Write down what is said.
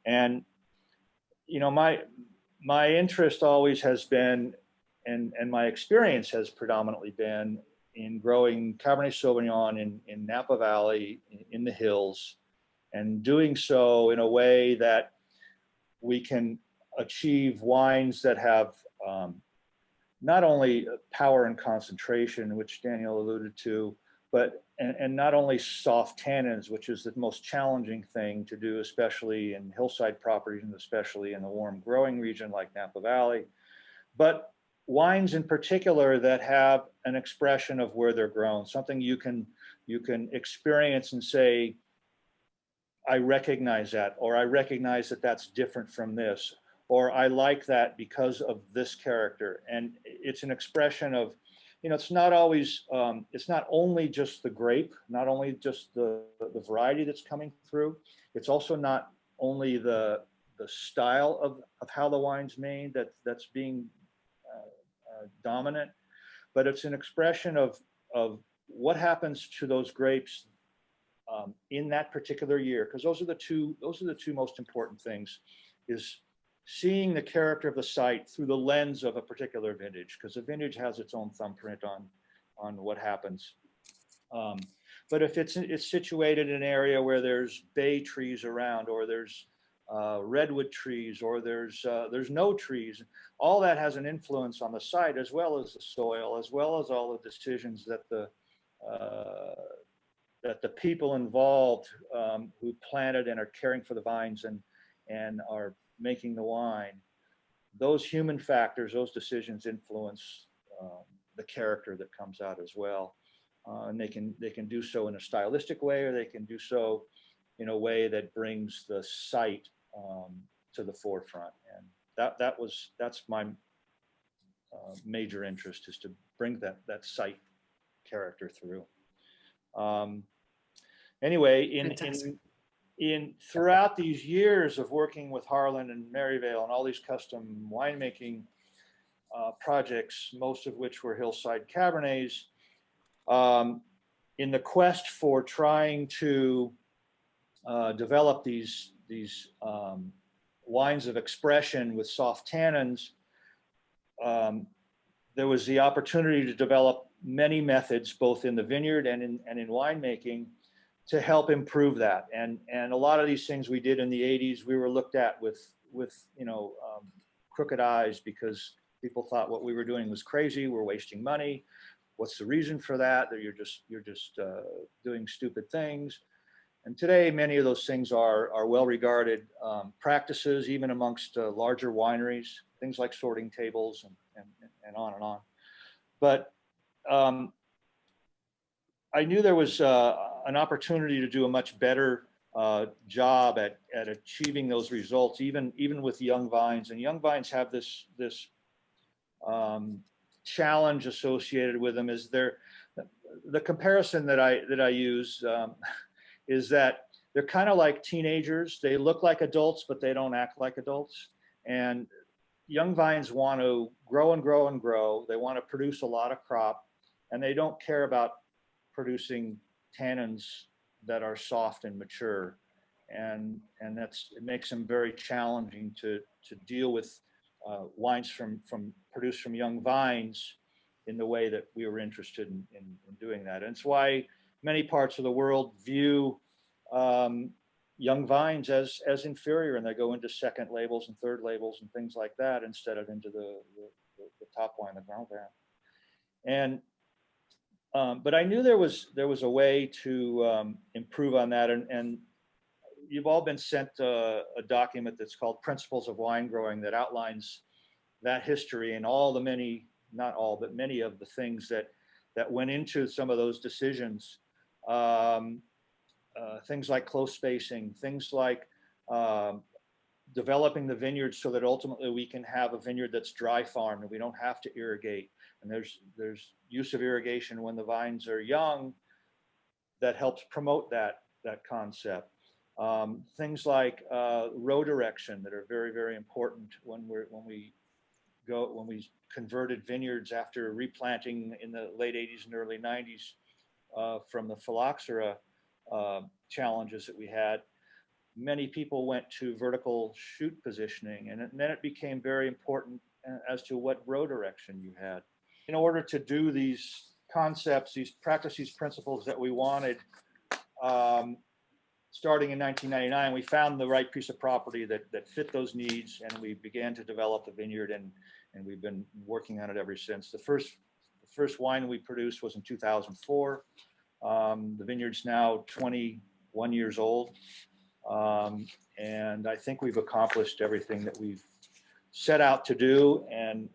And my interest always has been, and my experience has predominantly been in growing Cabernet Sauvignon in Napa Valley, in the hills, and doing so in a way that we can achieve wines that have not only power and concentration, which Daniel alluded to, but and not only soft tannins, which is the most challenging thing to do, especially in hillside properties and especially in the warm growing region like Napa Valley, but wines in particular that have an expression of where they're grown, something you can experience and say, I recognize that, or I recognize that that's different from this, or I like that because of this character. And it's an expression of, it's not always, it's not only just the grape, not only just the variety that's coming through. It's also not only the style of how the wine's made that's being dominant, but it's an expression of what happens to those grapes in that particular year, because those are the two most important things, is seeing the character of the site through the lens of a particular vintage, because a vintage has its own thumbprint on what happens. But if it's situated in an area where there's bay trees around, or there's redwood trees, or there's no trees, all that has an influence on the site, as well as the soil, as well as all the decisions that the people involved who planted and are caring for the vines and are making the wine, those human factors, those decisions influence the character that comes out as well. And they can do so in a stylistic way, or they can do so in a way that brings the site to the forefront. And that's my major interest, is to bring that site character through. Anyway, in throughout these years of working with Harlan and Maryvale and all these custom winemaking projects, most of which were hillside Cabernets, in the quest for trying to develop these wines of expression with soft tannins, there was the opportunity to develop many methods, both in the vineyard and in winemaking, to help improve that. And a lot of these things we did in the 80s, we were looked at with crooked eyes, because people thought what we were doing was crazy. We're wasting money. What's the reason for that? That you're just doing stupid things. And today, many of those things are well-regarded practices, even amongst larger wineries, things like sorting tables and on and on. But I knew there was an opportunity to do a much better job at achieving those results, even with young vines. And young vines have this challenge associated with them. Is the comparison that I use is that they're kind of like teenagers. They look like adults, but they don't act like adults. And young vines want to grow and grow and grow. They want to produce a lot of crop, and they don't care about producing tannins that are soft and mature. And it makes them very challenging to deal with wines produced from young vines in the way that we were interested in doing that. And it's why many parts of the world view young vines as inferior, and they go into second labels and third labels and things like that, instead of into the top wine, the Grand Vin. And but I knew there was a way to improve on that, and you've all been sent a document that's called Principles of Wine Growing, that outlines that history and all the many, not all, but many of the things that went into some of those decisions. Things like close spacing, things like developing the vineyard so that ultimately we can have a vineyard that's dry farmed and we don't have to irrigate. And there's use of irrigation when the vines are young that helps promote that concept. Things like row direction that are very, very important when we converted vineyards after replanting in the late 80s and early 90s from the phylloxera challenges that we had. many people went to vertical shoot positioning, and then it became very important as to what row direction you had. In order to do these concepts, practice these principles that we wanted, starting in 1999, we found the right piece of property that fit those needs, and we began to develop the vineyard, and we've been working on it ever since. The first wine we produced was in 2004. The vineyard's now 21 years old. And I think we've accomplished everything that we've set out to do, and